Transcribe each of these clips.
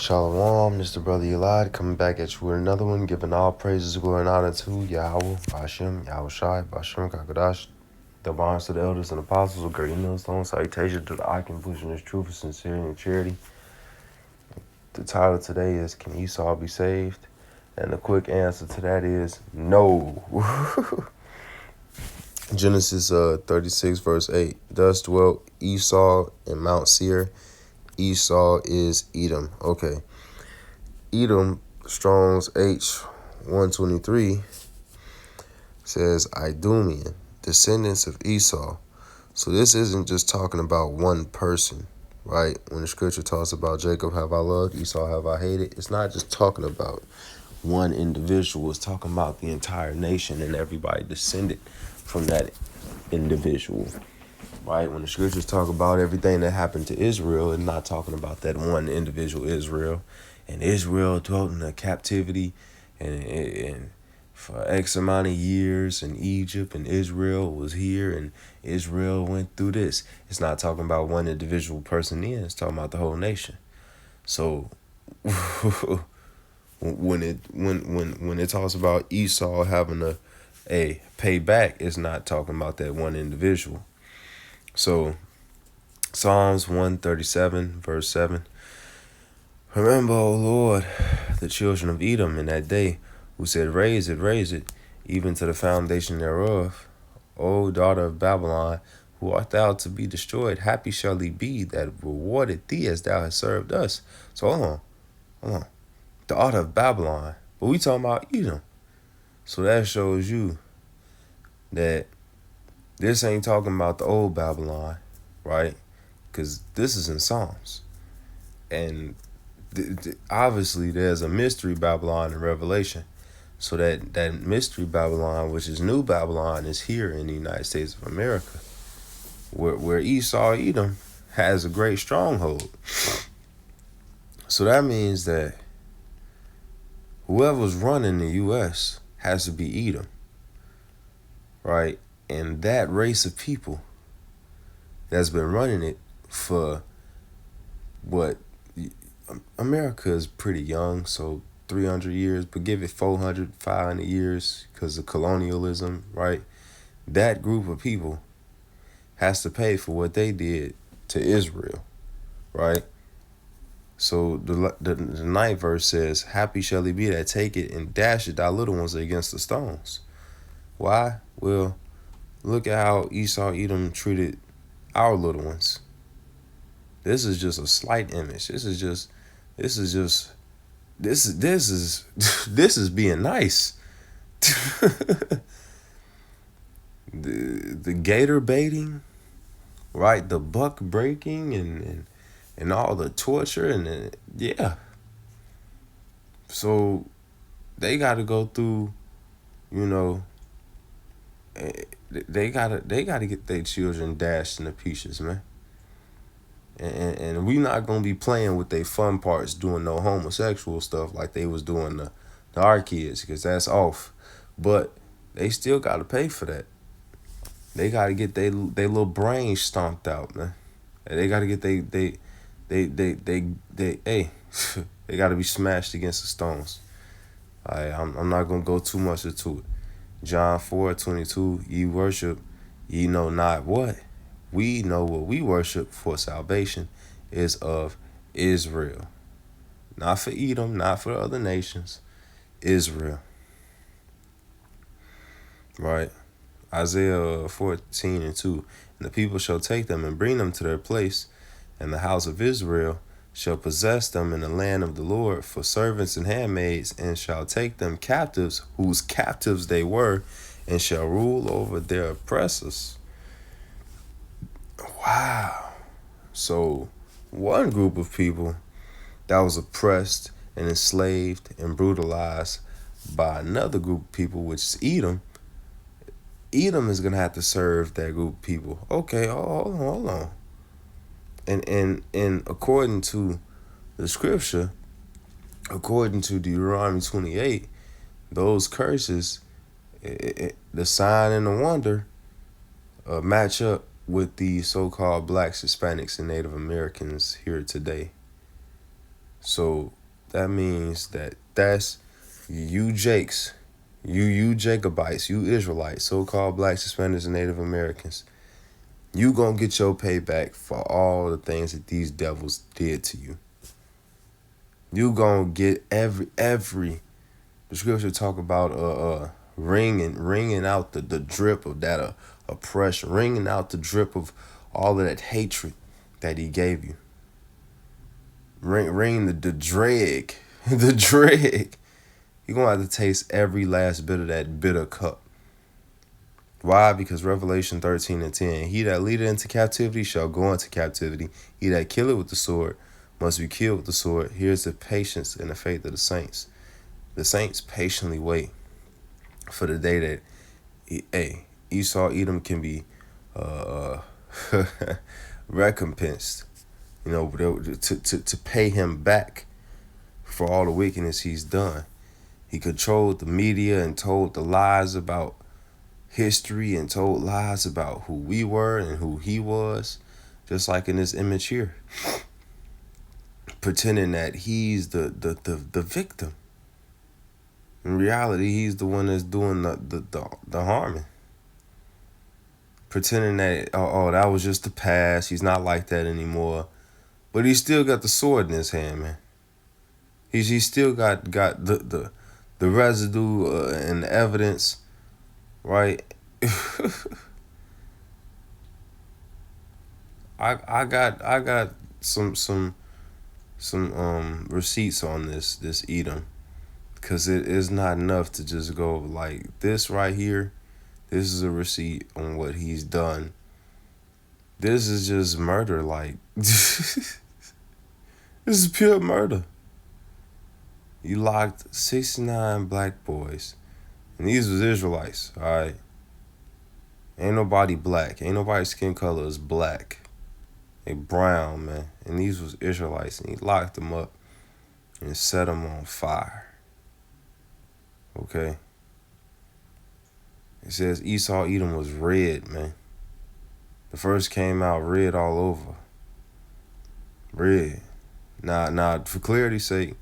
Shalom, this is the brother Elad coming back at you with another one, giving all praises, glory, and honor to Yahweh, Bashem, Yahweh Shai, Bashem, Kakadash, the bonds to the elders and apostles of great millstone, salutation to the icon pushing his truth, sincerity, and charity. The title today is, Can Esau be saved? And the quick answer to that is, no. Genesis 36, verse 8, Thus dwelt Esau in Mount Seir. Esau is Edom. Okay. Edom, Strong's H123, says Idumean, descendants of Esau. So this isn't just talking about one person, right? When the scripture talks about Jacob have I loved, Esau have I hated, it's not just talking about one individual. It's talking about the entire nation and everybody descended from that individual. Right, when the scriptures talk about everything that happened to Israel, it's not talking about that one individual Israel. And Israel dwelt in a captivity and for X amount of years in Egypt, and Israel was here, and Israel went through this. It's not talking about one individual person it's talking about the whole nation. So when it talks about Esau having a payback, it's not talking about that one individual. So, Psalms 137, verse 7. Remember, O Lord, the children of Edom in that day, who said, raise it, even to the foundation thereof. O daughter of Babylon, who art thou to be destroyed? Happy shall he be that rewarded thee as thou hast served us. So, hold on. The daughter of Babylon. But we talking about Edom. So that shows you that this ain't talking about the old Babylon, right? Because this is in Psalms. And obviously there's a mystery Babylon in Revelation. So that mystery Babylon, which is New Babylon, is here in the United States of America. Where Esau, Edom, has a great stronghold. So that means that whoever's running the U.S. has to be Edom, right? And that race of people that's been running it for America is pretty young, so 300 years, but give it 400, 500 years because of colonialism, right? That group of people has to pay for what they did to Israel, right? So the ninth verse says, happy shall he be that take it and dash it thy little ones against the stones. Why? Well, look at how Esau, Edom treated our little ones. This is just a slight image. This is being nice. the gator baiting, right? The buck breaking and all the torture and yeah. So they got to go through, they gotta get their children dashed into pieces, man. And we not gonna be playing with their fun parts, doing no homosexual stuff like they was doing to our kids, because that's off. But they still gotta pay for that. They gotta get their little brains stomped out, man. They gotta get they gotta be smashed against the stones. I'm not gonna go too much into it. John 4:22, ye worship, ye know not what. We know what we worship, for salvation is of Israel. Not for Edom, not for other nations. Israel. Right? Isaiah 14:2. And the people shall take them and bring them to their place, and the house of Israel shall possess them in the land of the Lord for servants and handmaids, and shall take them captives, whose captives they were, and shall rule over their oppressors. Wow. So one group of people that was oppressed and enslaved and brutalized by another group of people, which is Edom. Edom is going to have to serve that group of people. Okay, hold on. And according to the scripture, according to Deuteronomy 28, those curses, the sign and the wonder, match up with the so-called blacks, Hispanics, and Native Americans here today. So that means that's you Jakes, you Jacobites, you Israelites, so-called blacks, Hispanics, and Native Americans. You gonna get your payback for all the things that these devils did to you. You gonna get every the scripture talk about wringing out the drip of that oppression, wringing out the drip of all of that hatred that he gave you. Wring the dreg, the dreg. You're gonna have to taste every last bit of that bitter cup. Why? Because Revelation 13:10, he that leadeth into captivity shall go into captivity. He that killeth with the sword must be killed with the sword. Here's the patience and the faith of the saints. The saints patiently wait for the day that, Esau, Edom can be recompensed. To pay him back for all the wickedness he's done. He controlled the media and told the lies about history and told lies about who we were and who he was, just like in this image here, pretending that he's the victim. In reality, he's the one that's doing the harming. Pretending that that was just the past. He's not like that anymore, but he still got the sword in his hand, man. He's still got the residue and the evidence, right? I got some receipts on this Edom, because it is not enough to just go like this right here. This is a receipt on what he's done. This is just murder. Like this is pure murder. He locked 69 black boys, and these was Israelites. All right. Ain't nobody black. Ain't nobody's skin color is black. They brown, man. And these was Israelites. And he locked them up and set them on fire. Okay? It says Esau, Edom was red, man. The first came out red all over. Red. Now, for clarity's sake,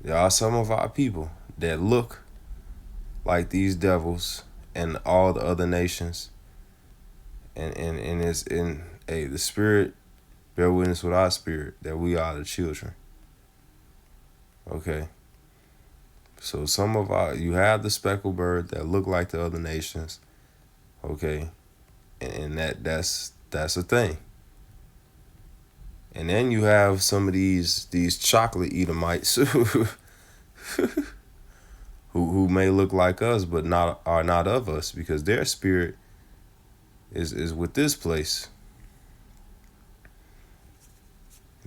there are some of our people that look like these devils and all the other nations. And it's in the spirit bear witness with our spirit that we are the children. Okay. So some of you have the speckled bird that look like the other nations. Okay. And that's a thing. And then you have some of these chocolate Edomites who may look like us but are not of us, because their spirit is with this place.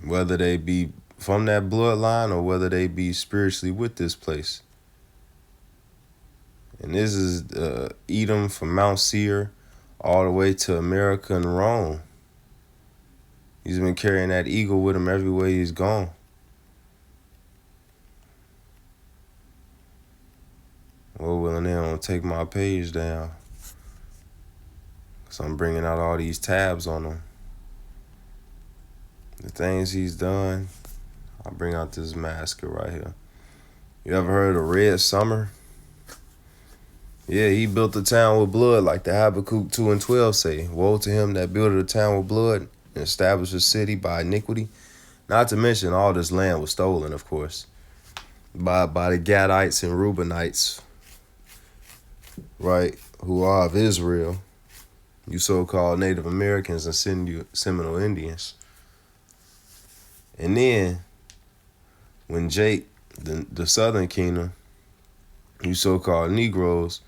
Whether they be from that bloodline or whether they be spiritually with this place. And this is Edom from Mount Seir all the way to America and Rome. He's been carrying that eagle with him everywhere he's gone. Well, and they don't take my page down, so I'm bringing out all these tabs on him. The things he's done. I'll bring out this masker right here. You ever heard of Red Summer? Yeah, he built a town with blood, like the Habakkuk 2:12 say. Woe to him that builded a town with blood and established a city by iniquity. Not to mention all this land was stolen, of course, by the Gadites and Reubenites, right, who are of Israel, you so-called Native Americans and Seminole Indians. And then, when Jake, the Southern Kingdom, you so-called Negroes,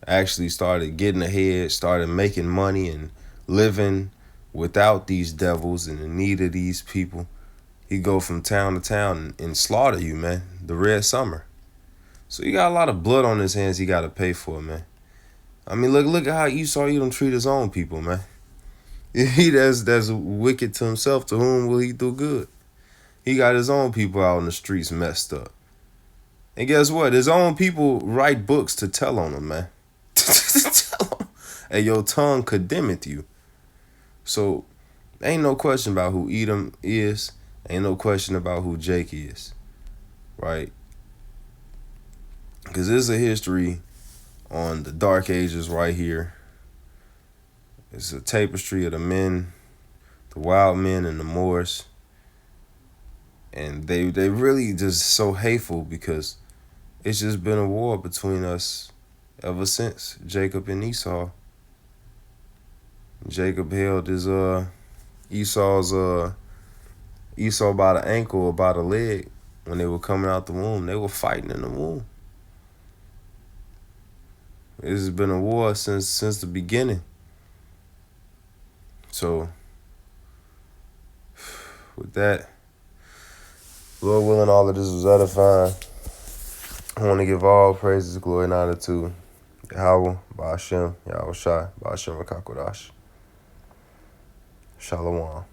actually started getting ahead, started making money and living without these devils and in need of these people, he go from town to town and slaughter you, man. The Red Summer. So he got a lot of blood on his hands he got to pay for, man. I mean, look at how Esau Edom treat his own people, man. He that's wicked to himself. To whom will he do good? He got his own people out in the streets messed up. And guess what? His own people write books to tell on him, man. Tell him, and your tongue condemneth you. So ain't no question about who Edom is. Ain't no question about who Jake is, right? Because there's a history on the Dark Ages right here. It's a tapestry of the men, the wild men and the Moors. And they really just so hateful because it's just been a war between us ever since Jacob and Esau. Jacob held his Esau's Esau by the ankle or by the leg when they were coming out the womb. They were fighting in the womb. This has been a war since the beginning. So with that, Lord willing, all of this was edifying. I want to give all praises, glory, and honor to Yahweh, Ba'ashem, Yahweh Shai, Ba'ashem Rakakodash. Shalom.